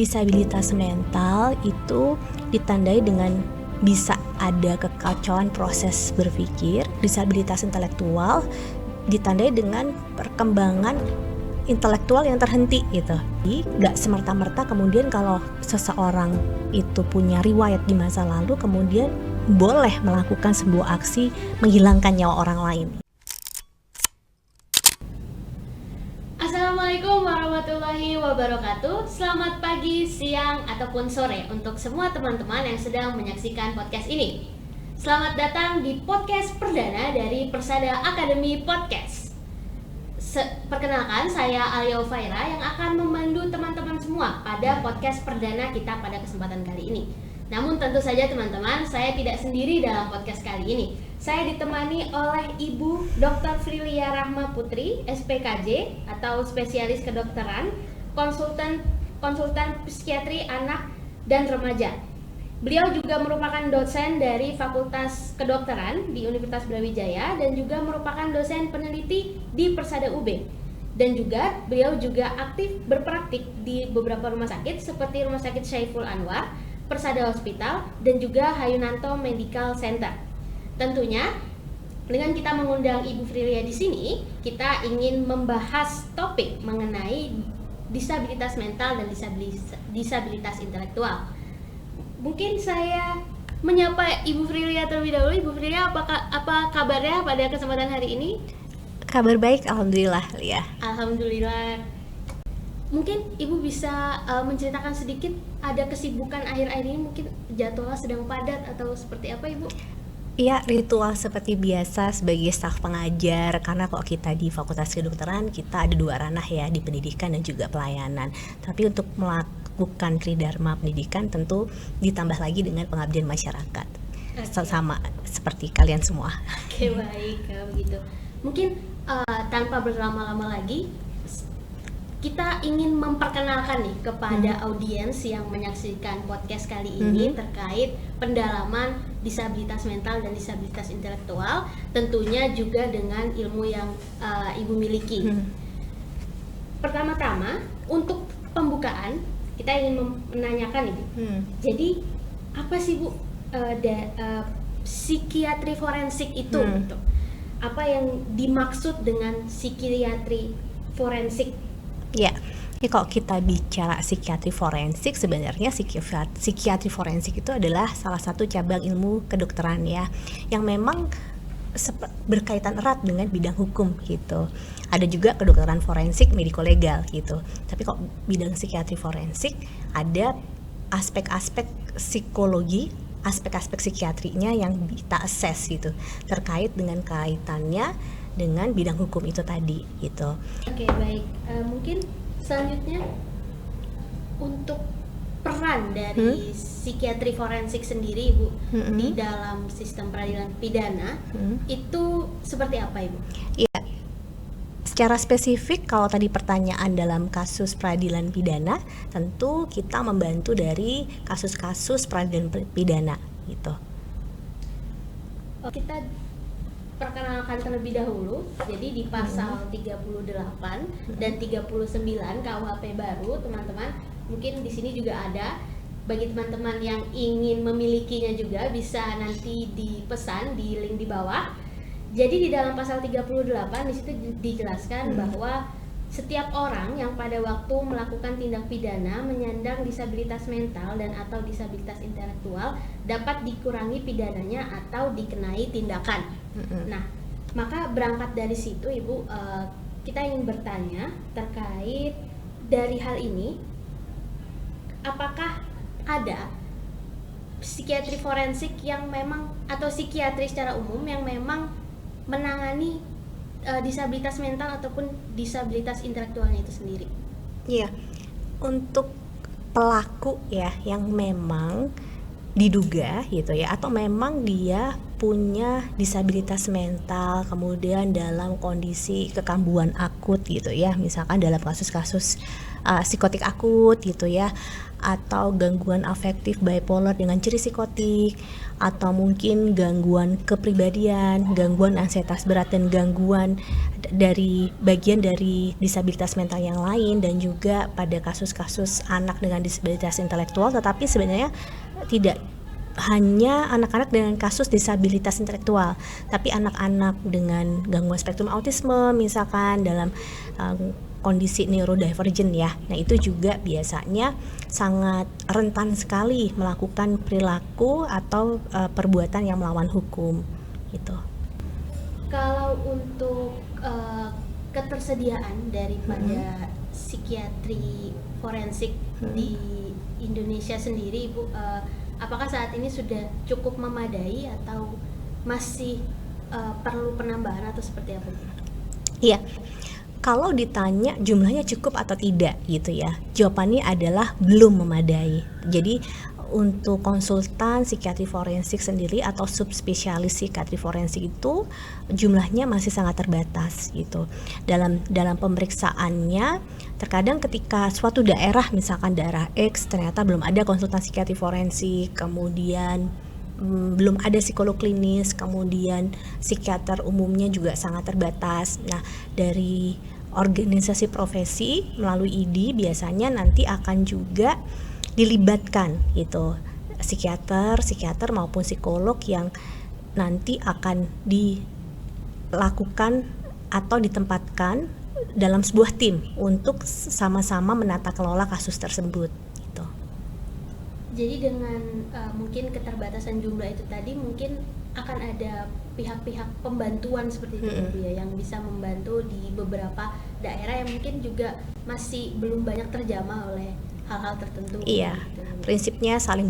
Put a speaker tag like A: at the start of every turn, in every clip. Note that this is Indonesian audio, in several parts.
A: Disabilitas mental itu ditandai dengan bisa ada kekacauan proses berpikir. Disabilitas intelektual ditandai dengan perkembangan intelektual yang terhenti gitu. Jadi gak semerta-merta kemudian kalau seseorang itu punya riwayat di masa lalu kemudian boleh melakukan sebuah aksi menghilangkan nyawa orang lain.
B: Assalamualaikum warahmatullahi wabarakatuh. Selamat pagi, siang, ataupun sore untuk semua teman-teman yang sedang menyaksikan podcast ini. Selamat datang di podcast perdana dari Persada Academy Podcast. Perkenalkan, saya Alia Ufaira yang akan memandu teman-teman semua pada podcast perdana kita pada kesempatan kali ini. Namun tentu saja teman-teman, saya tidak sendiri dalam podcast kali ini. Saya ditemani oleh Ibu Dr. Frilia Rahma Putri, SPKJ atau spesialis kedokteran, konsultan psikiatri anak dan remaja. Beliau juga merupakan dosen dari Fakultas Kedokteran di Universitas Brawijaya dan juga merupakan dosen peneliti di Persada UB. Dan juga beliau juga aktif berpraktik di beberapa rumah sakit seperti Rumah Sakit Syaiful Anwar, Persada Hospital, dan juga Hayunanto Medical Center. Tentunya dengan kita mengundang Ibu Frilia di sini, kita ingin membahas topik mengenai disabilitas mental dan disabilitas intelektual. Mungkin saya menyapa Ibu Frilia terlebih dahulu. Ibu Frilia, apa kabarnya pada kesempatan hari ini?
A: Kabar baik, alhamdulillah, Lia.
B: Alhamdulillah. Mungkin Ibu bisa menceritakan sedikit ada kesibukan akhir-akhir ini, mungkin jadwalnya sedang padat atau seperti apa, Ibu?
A: Iya, ritual seperti biasa sebagai staf pengajar, karena kok kita di Fakultas Kedokteran kita ada dua ranah ya, di pendidikan dan juga pelayanan. Tapi untuk melakukan tridharma pendidikan tentu ditambah lagi dengan pengabdian masyarakat. Sama seperti kalian semua.
B: Oke, baik kalau begitu. Mungkin tanpa berlama-lama lagi, kita ingin memperkenalkan nih kepada audiens yang menyaksikan podcast kali ini terkait pendalaman disabilitas mental dan disabilitas intelektual, tentunya juga dengan ilmu yang Ibu miliki. Pertama-tama, untuk pembukaan kita ingin menanyakan Ibu. Jadi apa sih Bu psikiatri forensik itu? Gitu? Apa yang dimaksud dengan psikiatri forensik?
A: Ya, kalau kita bicara psikiatri forensik, sebenarnya psikiatri forensik itu adalah salah satu cabang ilmu kedokteran ya, yang memang berkaitan erat dengan bidang hukum gitu. Ada juga kedokteran forensik mediko-legal gitu. Tapi kok bidang psikiatri forensik ada aspek-aspek psikologi, aspek-aspek psikiatrinya yang kita assess gitu, terkait dengan kaitannya dengan bidang hukum itu tadi gitu.
B: Oke, baik. Mungkin selanjutnya untuk peran dari psikiatri forensik sendiri Ibu di dalam sistem peradilan pidana itu seperti apa Ibu?
A: Iya. Secara spesifik kalau tadi pertanyaan dalam kasus peradilan pidana, tentu kita membantu dari kasus-kasus peradilan pidana gitu.
B: Kita perkenalkan terlebih dahulu. Jadi di pasal 38 dan 39 KUHP baru, teman-teman, mungkin di sini juga ada. Bagi teman-teman yang ingin memilikinya juga bisa nanti dipesan di link di bawah. Jadi di dalam pasal 38 di situ dijelaskan bahwa setiap orang yang pada waktu melakukan tindak pidana menyandang disabilitas mental dan atau disabilitas intelektual dapat dikurangi pidananya atau dikenai tindakan. Nah, maka berangkat dari situ Ibu, kita ingin bertanya terkait dari hal ini, apakah ada psikiatri forensik yang memang atau psikiatri secara umum yang memang menangani disabilitas mental ataupun disabilitas intelektualnya itu sendiri?
A: Iya, untuk pelaku ya yang memang diduga gitu ya, atau memang dia punya disabilitas mental kemudian dalam kondisi kekambuhan akut gitu ya, misalkan dalam kasus-kasus psikotik akut gitu ya, atau gangguan afektif bipolar dengan ciri psikotik, atau mungkin gangguan kepribadian, gangguan ansietas berat, dan gangguan dari bagian dari disabilitas mental yang lain, dan juga pada kasus-kasus anak dengan disabilitas intelektual. Tetapi sebenarnya tidak hanya anak-anak dengan kasus disabilitas intelektual, tapi anak-anak dengan gangguan spektrum autisme misalkan dalam kondisi neurodivergent ya. Nah, itu juga biasanya sangat rentan sekali melakukan perilaku atau perbuatan yang melawan hukum gitu.
B: Kalau untuk ketersediaan daripada psikiatri forensik di Indonesia sendiri, Ibu, apakah saat ini sudah cukup memadai atau masih perlu penambahan atau seperti apa?
A: Iya, kalau ditanya jumlahnya cukup atau tidak gitu ya, jawabannya adalah belum memadai. Jadi untuk konsultan psikiatri forensik sendiri atau subspesialis psikiatri forensik itu jumlahnya masih sangat terbatas gitu. Dalam pemeriksaannya, terkadang ketika suatu daerah, misalkan daerah X, ternyata belum ada konsultan psikiatri forensik, kemudian belum ada psikolog klinis, kemudian psikiater umumnya juga sangat terbatas. Nah, dari organisasi profesi melalui ID biasanya nanti akan juga dilibatkan gitu psikiater maupun psikolog yang nanti akan dilakukan atau ditempatkan dalam sebuah tim untuk sama-sama menata kelola kasus tersebut.
B: Jadi dengan mungkin keterbatasan jumlah itu tadi, mungkin akan ada pihak-pihak pembantuan seperti itu ya, yang bisa membantu di beberapa daerah yang mungkin juga masih belum banyak terjamah oleh hal-hal tertentu.
A: Iya, gitu. Prinsipnya saling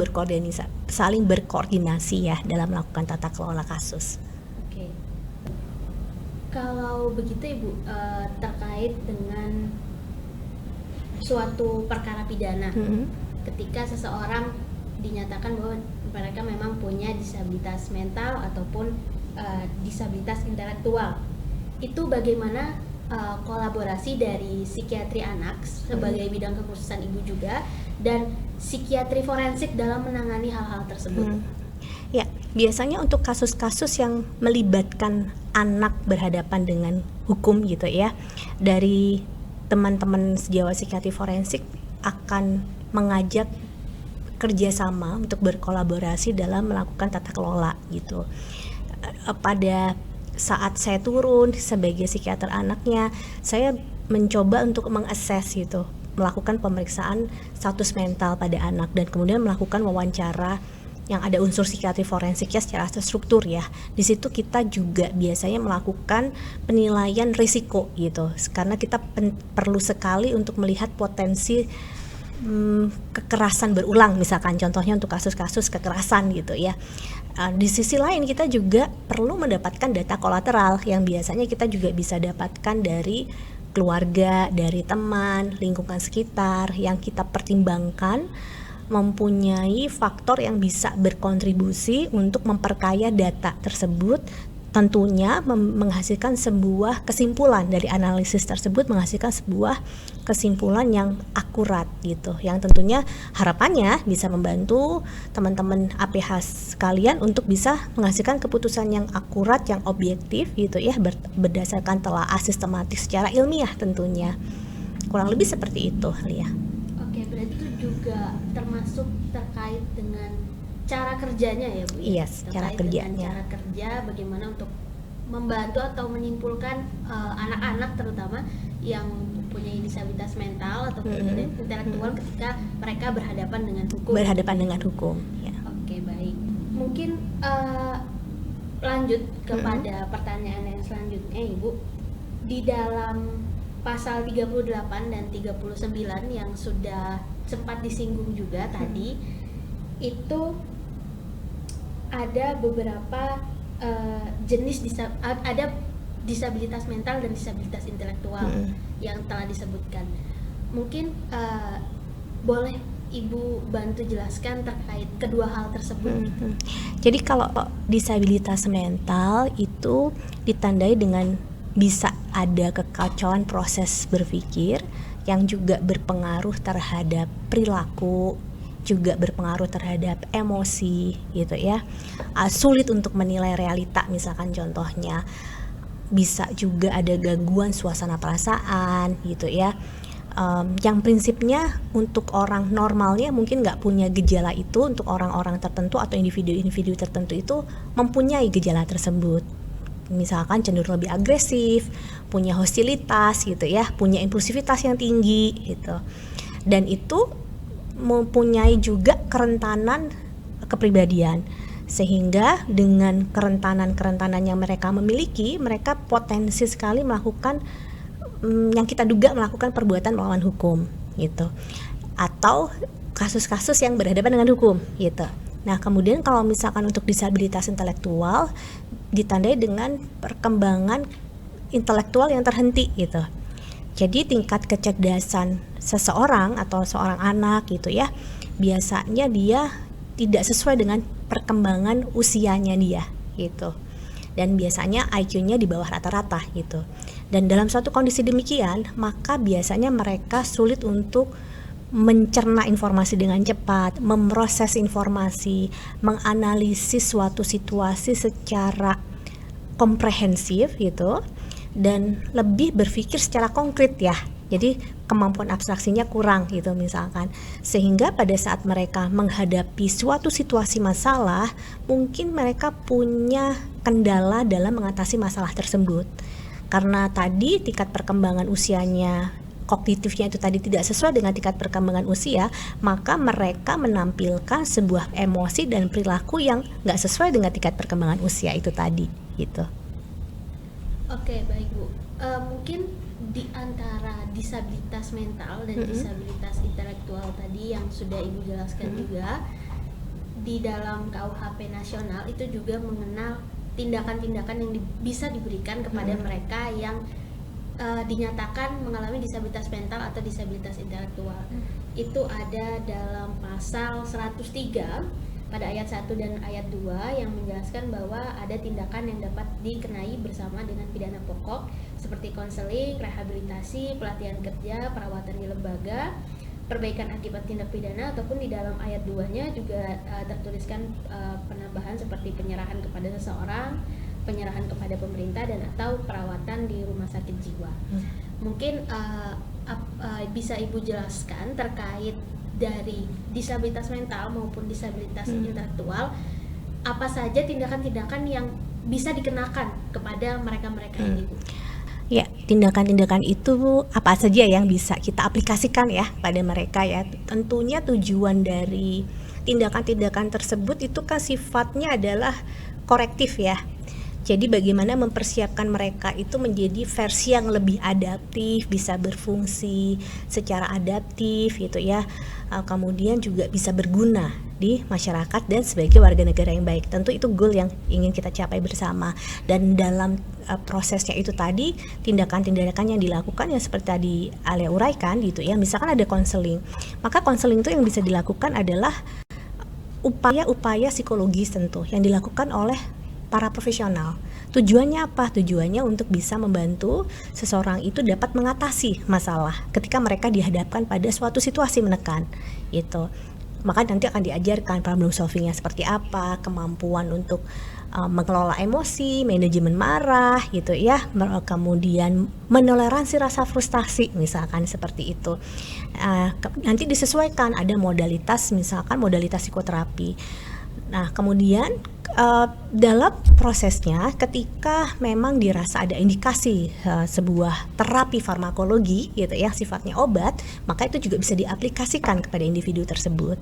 A: berkoordinasi ya dalam melakukan tata kelola kasus.
B: Oke. Kalau begitu Ibu, terkait dengan suatu perkara pidana, ketika seseorang dinyatakan bahwa mereka memang punya disabilitas mental ataupun disabilitas intelektual, itu bagaimana kolaborasi dari psikiatri anak sebagai bidang kekhususan Ibu juga dan psikiatri forensik dalam menangani hal-hal tersebut?
A: Ya, biasanya untuk kasus-kasus yang melibatkan anak berhadapan dengan hukum gitu ya, dari teman-teman sejawat psikiatri forensik akan mengajak kerjasama untuk berkolaborasi dalam melakukan tata kelola gitu. Pada saat saya turun sebagai psikiater anaknya, saya mencoba untuk mengakses gitu, melakukan pemeriksaan status mental pada anak dan kemudian melakukan wawancara yang ada unsur psikiatri forensiknya secara terstruktur ya. Di situ kita juga biasanya melakukan penilaian risiko gitu, karena kita perlu sekali untuk melihat potensi kekerasan berulang, misalkan contohnya untuk kasus-kasus kekerasan gitu ya. Di sisi lain kita juga perlu mendapatkan data kolateral yang biasanya kita juga bisa dapatkan dari keluarga, dari teman, lingkungan sekitar yang kita pertimbangkan mempunyai faktor yang bisa berkontribusi untuk memperkaya data tersebut. Tentunya menghasilkan sebuah kesimpulan dari analisis tersebut, menghasilkan sebuah kesimpulan yang akurat gitu, yang tentunya harapannya bisa membantu teman-teman APH sekalian untuk bisa menghasilkan keputusan yang akurat, yang objektif gitu ya, berdasarkan telaah sistematis secara ilmiah tentunya. Kurang lebih seperti itu ya.
B: Oke, berarti itu juga termasuk terkait dengan cara kerjanya ya Bu?
A: Iya, cara kerjanya.
B: Cara kerja bagaimana untuk membantu atau menyimpulkan anak-anak terutama yang mempunyai disabilitas mental atau intelektual ketika mereka berhadapan dengan hukum.
A: Ya.
B: Oke, baik. Mungkin lanjut kepada pertanyaan yang selanjutnya Ibu. Di dalam pasal 38 dan 39 yang sudah sempat disinggung juga tadi, itu ada beberapa jenis ada disabilitas mental dan disabilitas intelektual yang telah disebutkan. Mungkin boleh Ibu bantu jelaskan terkait kedua hal tersebut.
A: Jadi kalau disabilitas mental itu ditandai dengan bisa ada kekacauan proses berpikir yang juga berpengaruh terhadap perilaku, juga berpengaruh terhadap emosi gitu ya. Sulit untuk menilai realita misalkan contohnya. Bisa juga ada gangguan suasana perasaan gitu ya. Yang prinsipnya untuk orang normalnya mungkin nggak punya gejala itu, untuk orang-orang tertentu atau individu-individu tertentu itu mempunyai gejala tersebut. Misalkan cenderung lebih agresif, punya hostilitas gitu ya, punya impulsivitas yang tinggi gitu. Dan itu mempunyai juga kerentanan kepribadian, sehingga dengan kerentanan yang mereka miliki, mereka potensi sekali melakukan yang kita duga melakukan perbuatan melawan hukum gitu, atau kasus-kasus yang berhadapan dengan hukum gitu. Nah kemudian kalau misalkan untuk disabilitas intelektual ditandai dengan perkembangan intelektual yang terhenti gitu. Jadi tingkat kecerdasan seseorang atau seorang anak gitu ya, biasanya dia tidak sesuai dengan perkembangan usianya dia gitu. Dan biasanya IQ-nya di bawah rata-rata gitu. Dan dalam suatu kondisi demikian, maka biasanya mereka sulit untuk mencerna informasi dengan cepat, memproses informasi, menganalisis suatu situasi secara komprehensif gitu, dan lebih berpikir secara konkret ya. Jadi kemampuan abstraksinya kurang gitu misalkan, sehingga pada saat mereka menghadapi suatu situasi masalah, mungkin mereka punya kendala dalam mengatasi masalah tersebut. Karena tadi tingkat perkembangan usianya, kognitifnya itu tadi tidak sesuai dengan tingkat perkembangan usia, maka mereka menampilkan sebuah emosi dan perilaku yang nggak sesuai dengan tingkat perkembangan usia itu tadi gitu.
B: Oke, baik Bu. Mungkin di antara disabilitas mental dan disabilitas intelektual tadi yang sudah Ibu jelaskan juga, di dalam KUHP nasional itu juga mengenal tindakan-tindakan yang bisa diberikan kepada mereka yang dinyatakan mengalami disabilitas mental atau disabilitas intelektual. Itu ada dalam pasal 103 pada ayat 1 dan ayat 2 yang menjelaskan bahwa ada tindakan yang dapat dikenai bersama dengan pidana pokok seperti konseling, rehabilitasi, pelatihan kerja, perawatan di lembaga, perbaikan akibat tindak pidana, ataupun di dalam ayat 2-nya juga tertuliskan penambahan seperti penyerahan kepada seseorang, penyerahan kepada pemerintah, dan atau perawatan di rumah sakit jiwa. Mungkin bisa Ibu jelaskan terkait dari disabilitas mental maupun disabilitas intelektual, apa saja tindakan-tindakan yang bisa dikenakan kepada mereka-mereka ini, Bu?
A: Ya, tindakan-tindakan itu apa saja yang bisa kita aplikasikan ya pada mereka ya. Tentunya tujuan dari tindakan-tindakan tersebut itu kan sifatnya adalah korektif ya. Jadi bagaimana mempersiapkan mereka itu menjadi versi yang lebih adaptif, bisa berfungsi secara adaptif gitu ya. Kemudian juga bisa berguna di masyarakat dan sebagai warga negara yang baik. Tentu itu goal yang ingin kita capai bersama. Dan dalam prosesnya itu tadi, tindakan-tindakan yang dilakukan yang seperti tadi Alia uraikan gitu ya. Misalkan ada konseling, maka konseling itu yang bisa dilakukan adalah upaya-upaya psikologis tentu yang dilakukan oleh para profesional. Tujuannya apa? Tujuannya untuk bisa membantu seseorang itu dapat mengatasi masalah ketika mereka dihadapkan pada suatu situasi menekan gitu. Maka nanti akan diajarkan problem solvingnya seperti apa, kemampuan untuk mengelola emosi, manajemen marah gitu ya, kemudian menoleransi rasa frustasi misalkan seperti itu. Nanti disesuaikan, ada modalitas, misalkan modalitas psikoterapi. Nah kemudian dalam prosesnya ketika memang dirasa ada indikasi sebuah terapi farmakologi gitu ya, sifatnya obat, maka itu juga bisa diaplikasikan kepada individu tersebut.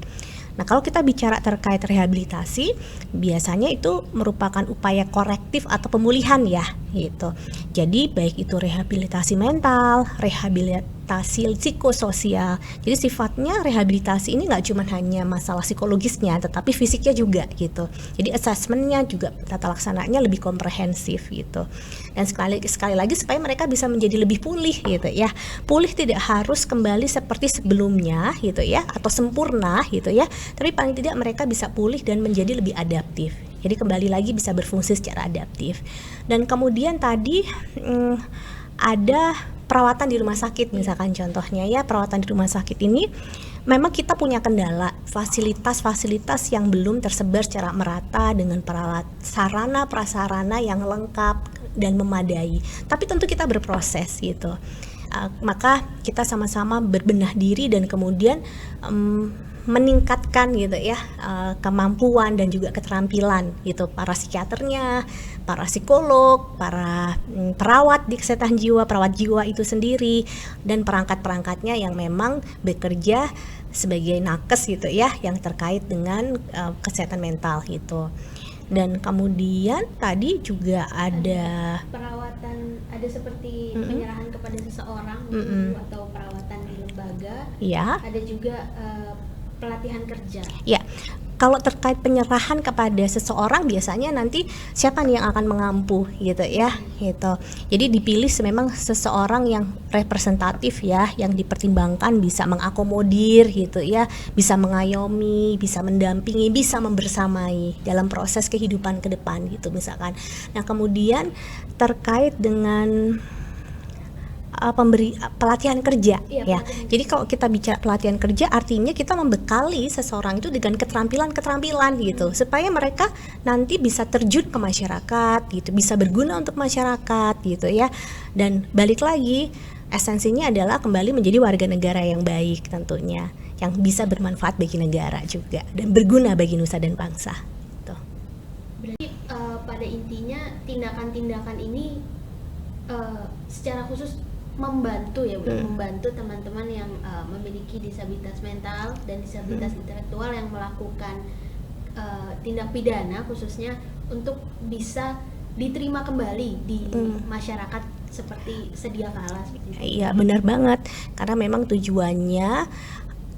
A: Nah kalau kita bicara terkait rehabilitasi, biasanya itu merupakan upaya korektif atau pemulihan ya gitu. Jadi baik itu rehabilitasi mental, rehabilitasi psikososial. Jadi sifatnya rehabilitasi ini nggak cuma hanya masalah psikologisnya, tetapi fisiknya juga gitu. Jadi assessmentnya juga, tata laksananya lebih komprehensif gitu. Dan sekali lagi supaya mereka bisa menjadi lebih pulih gitu ya. Pulih tidak harus kembali seperti sebelumnya gitu ya, atau sempurna gitu ya. Tapi paling tidak mereka bisa pulih dan menjadi lebih adaptif. Jadi kembali lagi bisa berfungsi secara adaptif. Dan kemudian tadi ada perawatan di rumah sakit misalkan contohnya ya, perawatan di rumah sakit ini memang kita punya kendala fasilitas-fasilitas yang belum tersebar secara merata dengan sarana prasarana yang lengkap dan memadai. Tapi tentu kita berproses gitu. Maka kita sama-sama berbenah diri dan kemudian meningkatkan gitu ya kemampuan dan juga keterampilan gitu para psikiaternya, para psikolog, para perawat di kesehatan jiwa, perawat jiwa itu sendiri dan perangkat-perangkatnya yang memang bekerja sebagai nakes gitu ya yang terkait dengan kesehatan mental gitu. Dan kemudian tadi juga ada
B: perawatan, ada seperti penyerahan kepada seseorang atau perawatan di lembaga.
A: Ya.
B: Ada juga pelatihan kerja.
A: Ya, kalau terkait penyerahan kepada seseorang biasanya nanti siapa nih yang akan mengampu gitu ya, gitu. Jadi dipilih memang seseorang yang representatif ya, yang dipertimbangkan bisa mengakomodir gitu ya, bisa mengayomi, bisa mendampingi, bisa membersamai dalam proses kehidupan ke depan gitu misalkan. Nah kemudian terkait dengan pelatihan kerja ya. Jadi kalau kita bicara pelatihan kerja artinya kita membekali seseorang itu dengan keterampilan gitu supaya mereka nanti bisa terjun ke masyarakat gitu, bisa berguna untuk masyarakat gitu ya. Dan balik lagi esensinya adalah kembali menjadi warga negara yang baik tentunya, yang bisa bermanfaat bagi negara juga dan berguna bagi nusa dan bangsa gitu.
B: Berarti pada intinya tindakan-tindakan ini secara khusus membantu ya Bu, membantu teman-teman yang memiliki disabilitas mental dan disabilitas intelektual yang melakukan tindak pidana khususnya untuk bisa diterima kembali di masyarakat seperti sedia kala seperti itu.
A: Iya benar banget, karena memang tujuannya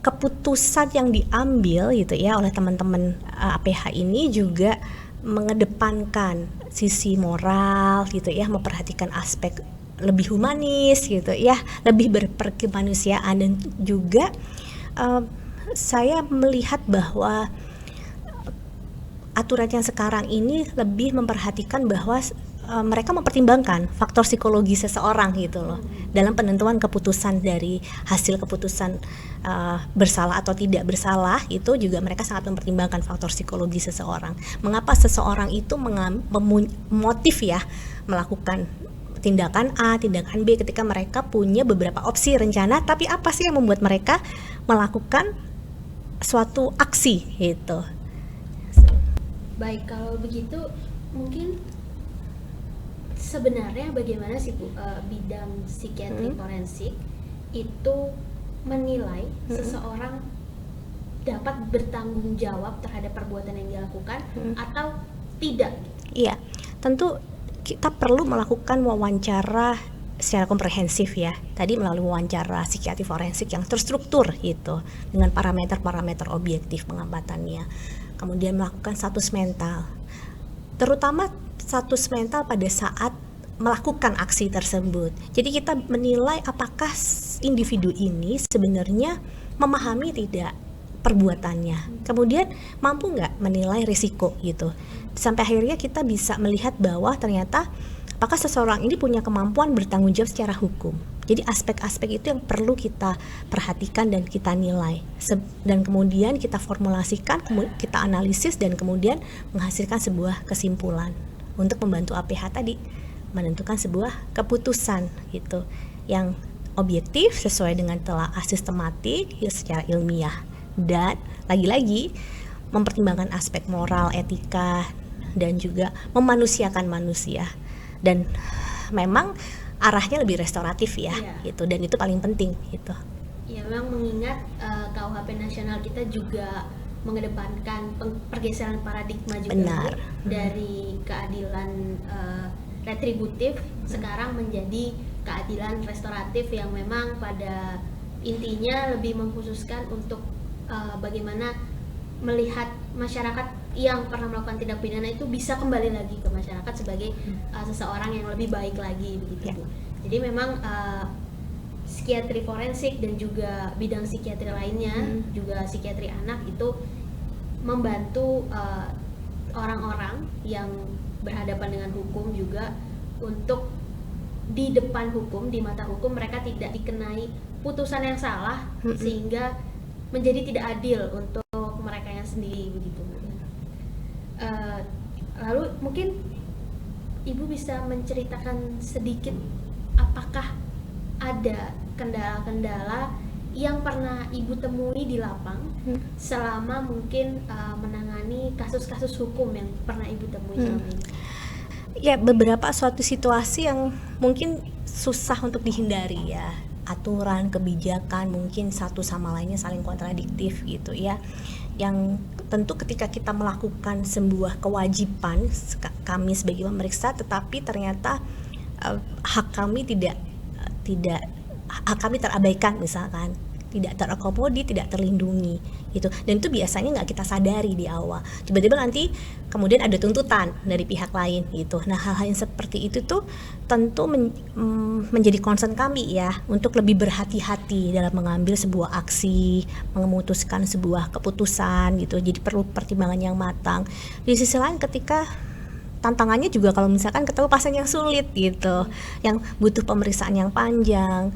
A: keputusan yang diambil gitu ya oleh teman-teman APH ini juga mengedepankan sisi moral gitu ya, memperhatikan aspek lebih humanis gitu ya, lebih berkemanusiaan. Dan juga saya melihat bahwa aturan yang sekarang ini lebih memperhatikan bahwa mereka mempertimbangkan faktor psikologi seseorang gitu loh dalam penentuan keputusan. Dari hasil keputusan bersalah atau tidak bersalah itu juga mereka sangat mempertimbangkan faktor psikologi seseorang. Mengapa seseorang itu motif ya melakukan tindakan A, tindakan B ketika mereka punya beberapa opsi rencana, tapi apa sih yang membuat mereka melakukan suatu aksi gitu.
B: Baik, kalau begitu mungkin sebenarnya bagaimana sih Bu bidang psikiatri forensik itu menilai seseorang dapat bertanggung jawab terhadap perbuatan yang dia lakukan atau tidak? Iya,
A: tentu kita perlu melakukan wawancara secara komprehensif ya. Tadi melalui wawancara psikiatri forensik yang terstruktur gitu dengan parameter-parameter objektif pengampatannya. Kemudian melakukan status mental, terutama status mental pada saat melakukan aksi tersebut. Jadi kita menilai apakah individu ini sebenarnya memahami tidak perbuatannya, kemudian mampu nggak menilai risiko gitu. Sampai akhirnya kita bisa melihat bahwa ternyata apakah seseorang ini punya kemampuan bertanggung jawab secara hukum. Jadi aspek-aspek itu yang perlu kita perhatikan dan kita nilai, dan kemudian kita formulasikan, kita analisis, dan kemudian menghasilkan sebuah kesimpulan untuk membantu APH tadi menentukan sebuah keputusan gitu yang objektif sesuai dengan telaah sistematik ya, secara ilmiah, dan lagi-lagi mempertimbangkan aspek moral, etika, dan juga memanusiakan manusia. Dan memang arahnya lebih restoratif ya, gitu, dan itu paling penting gitu.
B: Ya, memang mengingat KUHP nasional kita juga mengedepankan pergeseran paradigma juga.
A: Benar.
B: Dari keadilan retributif sekarang menjadi keadilan restoratif yang memang pada intinya lebih mengkhususkan untuk bagaimana melihat masyarakat yang pernah melakukan tindak pidana itu bisa kembali lagi ke masyarakat sebagai seseorang yang lebih baik lagi begitu Bu. Jadi memang psikiatri forensik dan juga bidang psikiatri lainnya, juga psikiatri anak itu membantu orang-orang yang berhadapan dengan hukum juga untuk di depan hukum, di mata hukum mereka tidak dikenai putusan yang salah, sehingga menjadi tidak adil untuk mereka yang sendiri begitu. Lalu mungkin Ibu bisa menceritakan sedikit apakah ada kendala-kendala yang pernah Ibu temui di lapang selama mungkin menangani kasus-kasus hukum yang pernah Ibu temui selama ini?
A: Ya, beberapa suatu situasi yang mungkin susah untuk dihindari ya. Aturan, kebijakan mungkin satu sama lainnya saling kontradiktif gitu ya. Yang tentu ketika kita melakukan sebuah kewajiban kami sebagai pemeriksa, tetapi ternyata hak kami hak kami terabaikan, misalkan tidak terakomodir, tidak terlindungi gitu. Dan itu biasanya nggak kita sadari di awal. Tiba-tiba nanti kemudian ada tuntutan dari pihak lain gitu. Nah, hal-hal yang seperti itu tuh tentu menjadi concern kami ya, untuk lebih berhati-hati dalam mengambil sebuah aksi, memutuskan sebuah keputusan gitu. Jadi perlu pertimbangan yang matang. Di sisi lain ketika tantangannya juga kalau misalkan ketemu pasien yang sulit gitu, yang butuh pemeriksaan yang panjang,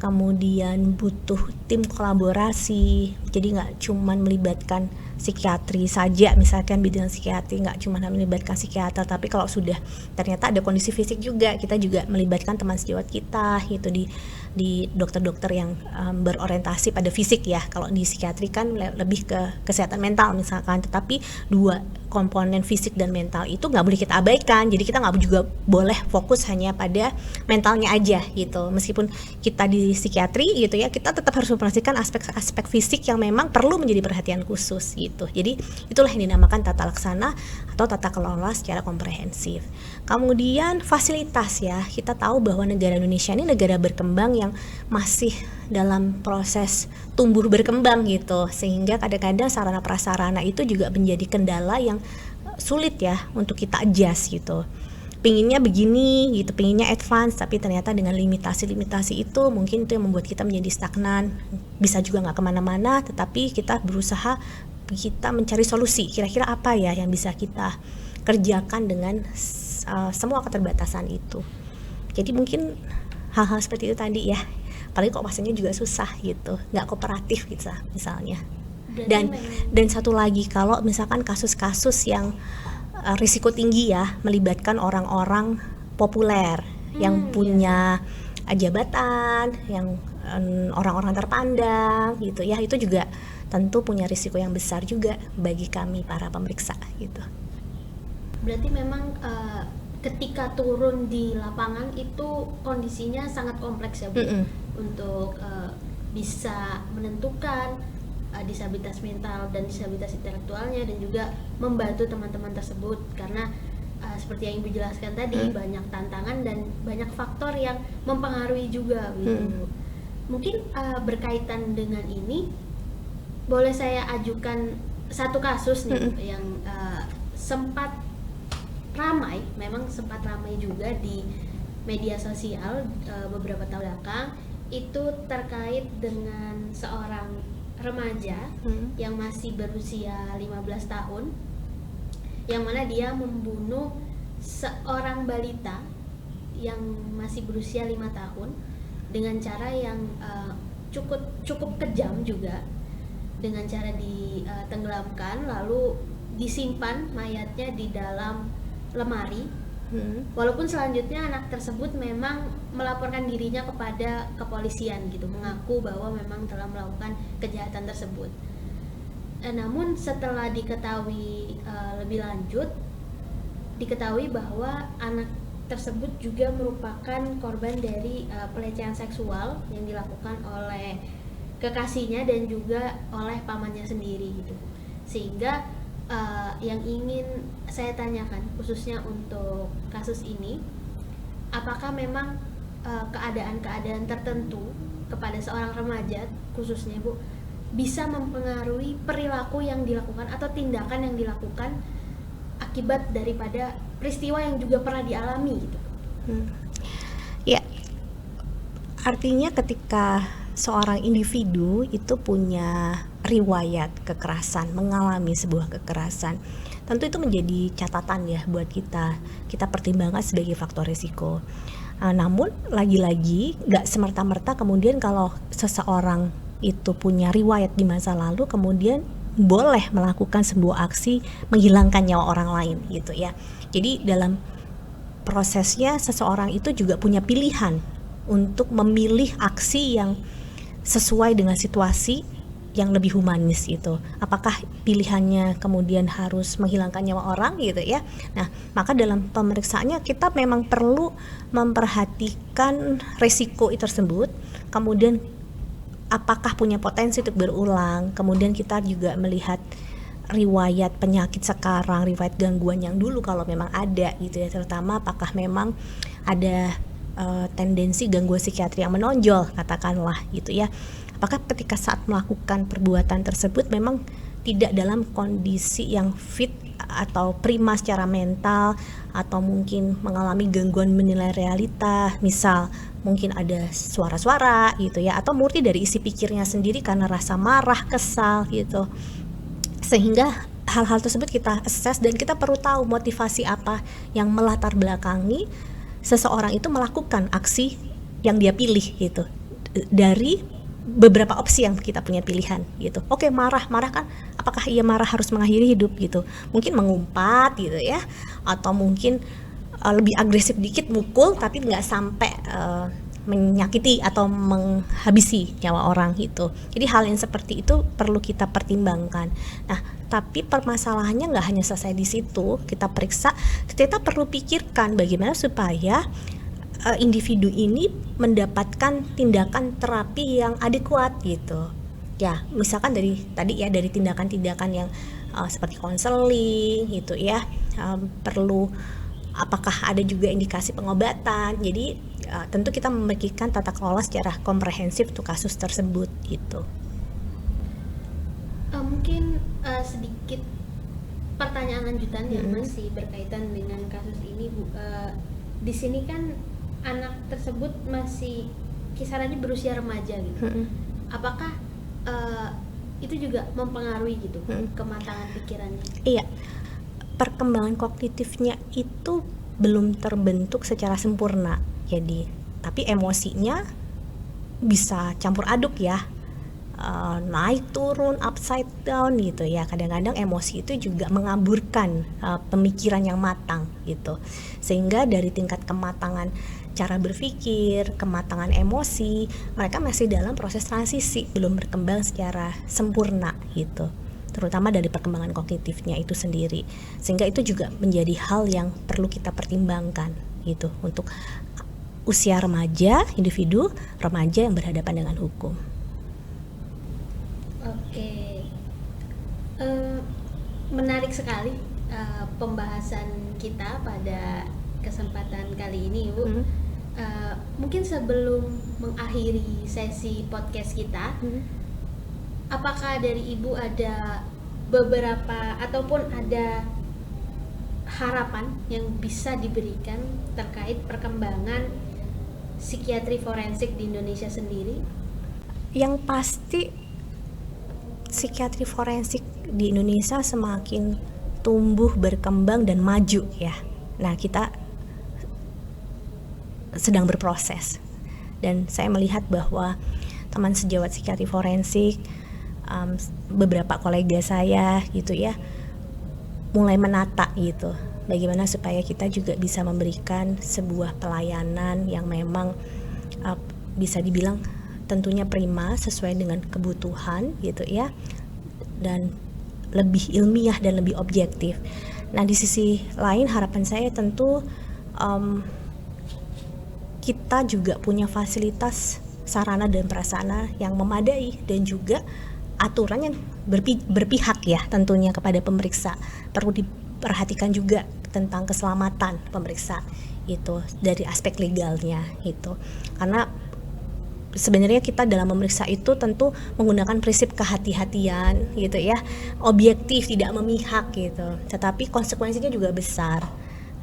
A: kemudian butuh tim kolaborasi, jadi nggak cuma melibatkan psikiatri saja, misalkan bidang psikiatri nggak cuma melibatkan psikiater, tapi kalau sudah ternyata ada kondisi fisik juga, kita juga melibatkan teman sejawat kita gitu, di dokter-dokter yang berorientasi pada fisik ya. Kalau di psikiatri kan lebih ke kesehatan mental misalkan, tetapi dua komponen fisik dan mental itu nggak boleh kita abaikan. Jadi kita nggak juga boleh fokus hanya pada mentalnya aja gitu. Meskipun kita di psikiatri gitu ya, kita tetap harus memperhatikan aspek-aspek fisik yang memang perlu menjadi perhatian khusus gitu. Jadi itulah yang dinamakan tata laksana atau tata kelola secara komprehensif. Kemudian fasilitas ya, kita tahu bahwa negara Indonesia ini negara berkembang yang masih dalam proses tumbuh berkembang gitu, sehingga kadang-kadang sarana prasarana itu juga menjadi kendala yang sulit ya untuk kita adjust gitu. Pinginnya begini gitu, pinginnya advance, tapi ternyata dengan limitasi-limitasi itu mungkin itu yang membuat kita menjadi stagnan, bisa juga nggak kemana-mana, tetapi kita berusaha, kita mencari solusi, kira-kira apa ya yang bisa kita kerjakan dengan semua keterbatasan itu. Jadi mungkin hal-hal seperti itu tadi ya, apalagi kok pasiennya juga susah gitu, nggak kooperatif gitu misalnya. Dan satu lagi, kalau misalkan kasus-kasus yang risiko tinggi ya, melibatkan orang-orang populer yang punya jabatan, yang orang-orang terpandang gitu ya, itu juga tentu punya risiko yang besar juga bagi kami para pemeriksa gitu.
B: Berarti memang ketika turun di lapangan itu kondisinya sangat kompleks ya Bu, untuk bisa menentukan disabilitas mental dan disabilitas intelektualnya, dan juga membantu teman-teman tersebut, karena seperti yang Ibu jelaskan tadi, banyak tantangan dan banyak faktor yang mempengaruhi juga gitu. Mungkin berkaitan dengan ini, boleh saya ajukan satu kasus nih yang sempat ramai, memang sempat ramai juga di media sosial beberapa tahun belakang, itu terkait dengan seorang remaja yang masih berusia 15 tahun, yang mana dia membunuh seorang balita yang masih berusia 5 tahun dengan cara yang cukup kejam juga, dengan cara ditenggelamkan lalu disimpan mayatnya di dalam lemari. Walaupun selanjutnya anak tersebut memang melaporkan dirinya kepada kepolisian gitu, mengaku bahwa memang telah melakukan kejahatan tersebut. Namun setelah diketahui lebih lanjut, diketahui bahwa anak tersebut juga merupakan korban dari pelecehan seksual yang dilakukan oleh kekasihnya dan juga oleh pamannya sendiri gitu. Sehingga yang ingin saya tanyakan khususnya untuk kasus ini, apakah memang keadaan-keadaan tertentu kepada seorang remaja khususnya Bu bisa mempengaruhi perilaku yang dilakukan atau tindakan yang dilakukan akibat daripada peristiwa yang juga pernah dialami gitu?
A: Ya, artinya ketika seorang individu itu punya riwayat kekerasan, mengalami sebuah kekerasan, tentu itu menjadi catatan ya buat kita pertimbangkan sebagai faktor risiko. Namun lagi-lagi nggak semerta-merta kemudian kalau seseorang itu punya riwayat di masa lalu kemudian boleh melakukan sebuah aksi menghilangkan nyawa orang lain gitu ya. Jadi dalam prosesnya seseorang itu juga punya pilihan untuk memilih aksi yang sesuai dengan situasi yang lebih humanis itu. Apakah pilihannya kemudian harus menghilangkan nyawa orang gitu ya. Nah, maka dalam pemeriksaannya kita memang perlu memperhatikan resiko itu tersebut, kemudian apakah punya potensi untuk berulang, kemudian kita juga melihat riwayat penyakit sekarang, riwayat gangguan yang dulu kalau memang ada gitu ya, terutama apakah memang ada tendensi gangguan psikiatri yang menonjol katakanlah gitu ya. Apakah ketika saat melakukan perbuatan tersebut memang tidak dalam kondisi yang fit atau prima secara mental, atau mungkin mengalami gangguan menilai realita, misal mungkin ada suara-suara gitu ya, atau murni dari isi pikirnya sendiri karena rasa marah, kesal gitu. Sehingga hal-hal tersebut kita assess dan kita perlu tahu motivasi apa yang melatar belakangi seseorang itu melakukan aksi yang dia pilih gitu. Dari beberapa opsi yang kita punya pilihan gitu. Oke, marah kan, apakah ia marah harus mengakhiri hidup gitu? Mungkin mengumpat gitu ya, atau mungkin lebih agresif dikit, mukul tapi nggak sampai menyakiti atau menghabisi nyawa orang gitu. Jadi hal yang seperti itu perlu kita pertimbangkan. Nah, tapi permasalahannya nggak hanya selesai di situ. Kita periksa, kita perlu pikirkan bagaimana supaya individu ini mendapatkan tindakan terapi yang adekuat gitu. Ya, misalkan dari tadi ya, dari tindakan-tindakan yang seperti konseling gitu ya, perlu apakah ada juga indikasi pengobatan. Jadi tentu kita memikirkan tata kelola secara komprehensif untuk kasus tersebut gitu.
B: Mungkin sedikit pertanyaan lanjutan yang masih berkaitan dengan kasus ini, Bu. Di sini kan anak tersebut masih kisarannya berusia remaja gitu. Apakah itu juga mempengaruhi gitu kematangan pikirannya?
A: Iya, perkembangan kognitifnya itu belum terbentuk secara sempurna. Jadi, tapi emosinya bisa campur aduk ya, naik turun, upside down gitu ya. Kadang-kadang emosi itu juga mengaburkan pemikiran yang matang gitu. Sehingga dari tingkat kematangan cara berpikir, kematangan emosi, mereka masih dalam proses transisi, belum berkembang secara sempurna gitu, terutama dari perkembangan kognitifnya itu sendiri. Sehingga itu juga menjadi hal yang perlu kita pertimbangkan gitu untuk usia remaja, individu remaja yang berhadapan dengan hukum.
B: Oke, menarik sekali pembahasan kita pada kesempatan kali ini, Bu. Mungkin sebelum mengakhiri sesi podcast kita, apakah dari Ibu ada beberapa ataupun ada harapan yang bisa diberikan terkait perkembangan psikiatri forensik di Indonesia sendiri?
A: Yang pasti psikiatri forensik di Indonesia semakin tumbuh, berkembang dan maju ya. Nah, kita sedang berproses, dan saya melihat bahwa teman sejawat psikiatri forensik, beberapa kolega saya gitu ya, mulai menata gitu bagaimana supaya kita juga bisa memberikan sebuah pelayanan yang memang bisa dibilang tentunya prima, sesuai dengan kebutuhan gitu ya, dan lebih ilmiah dan lebih objektif. Nah, di sisi lain harapan saya tentu kita juga punya fasilitas sarana dan prasarana yang memadai, dan juga aturan yang berpihak ya tentunya kepada pemeriksa. Perlu diperhatikan juga tentang keselamatan pemeriksa itu dari aspek legalnya itu. Karena sebenarnya kita dalam memeriksa itu tentu menggunakan prinsip kehati-hatian gitu ya, objektif, tidak memihak gitu. Tetapi konsekuensinya juga besar.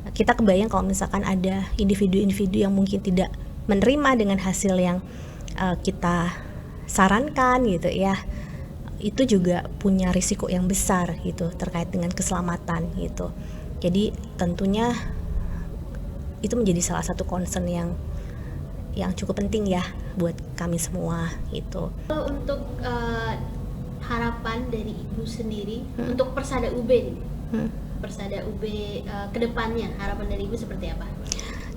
A: Kita kebayang kalau misalkan ada individu-individu yang mungkin tidak menerima dengan hasil yang kita sarankan gitu ya, itu juga punya risiko yang besar gitu terkait dengan keselamatan gitu. Jadi tentunya itu menjadi salah satu concern yang yang cukup penting ya buat kami semua gitu.
B: Kalau untuk harapan dari Ibu sendiri untuk Persada UB nih, Persada UB kedepannya, harapan dari Ibu seperti apa?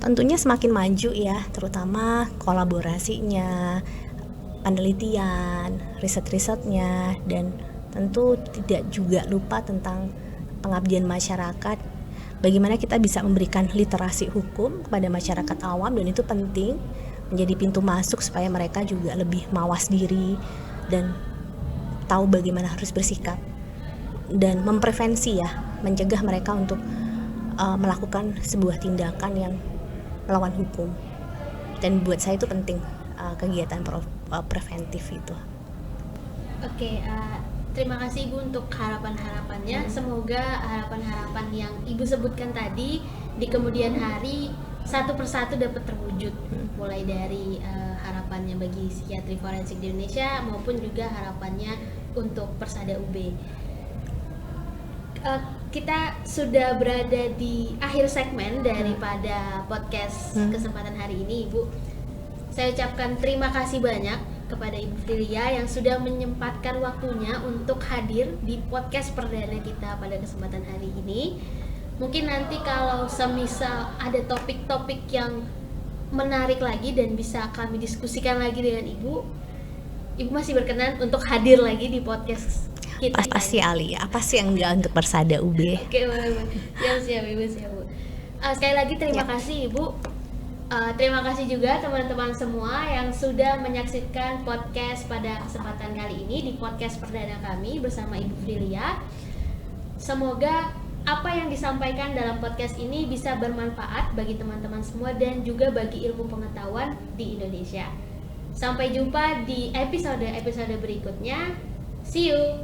A: Tentunya semakin maju ya, terutama kolaborasinya, penelitian, riset-risetnya, dan tentu tidak juga lupa tentang pengabdian masyarakat. Bagaimana kita bisa memberikan literasi hukum kepada masyarakat awam, dan itu penting menjadi pintu masuk supaya mereka juga lebih mawas diri dan tahu bagaimana harus bersikap dan memprevensi ya, mencegah mereka untuk melakukan sebuah tindakan yang melawan hukum. Dan buat saya itu penting kegiatan preventif itu.
B: Oke, terima kasih Ibu untuk harapan-harapannya. Semoga harapan-harapan yang Ibu sebutkan tadi di kemudian hari satu persatu dapat terwujud. Mulai dari harapannya bagi psikiatri forensik di Indonesia maupun juga harapannya untuk Persada UB. Kita sudah berada di akhir segmen daripada podcast kesempatan hari ini, Ibu. Saya ucapkan terima kasih banyak kepada Ibu Frilia yang sudah menyempatkan waktunya untuk hadir di podcast perdana kita pada kesempatan hari ini. Mungkin nanti kalau semisal ada topik-topik yang menarik lagi dan bisa kami diskusikan lagi dengan Ibu masih berkenan untuk hadir lagi di podcast kita.
A: Pasti Ali, apa sih yang enggak untuk Persada UB?
B: Oke, siap Ibu, siap Bu. Sekali lagi terima kasih Ibu. Terima kasih juga teman-teman semua yang sudah menyaksikan podcast pada kesempatan kali ini di podcast perdana kami bersama Ibu Frilia. Semoga apa yang disampaikan dalam podcast ini bisa bermanfaat bagi teman-teman semua dan juga bagi ilmu pengetahuan di Indonesia. Sampai jumpa di episode berikutnya. See you.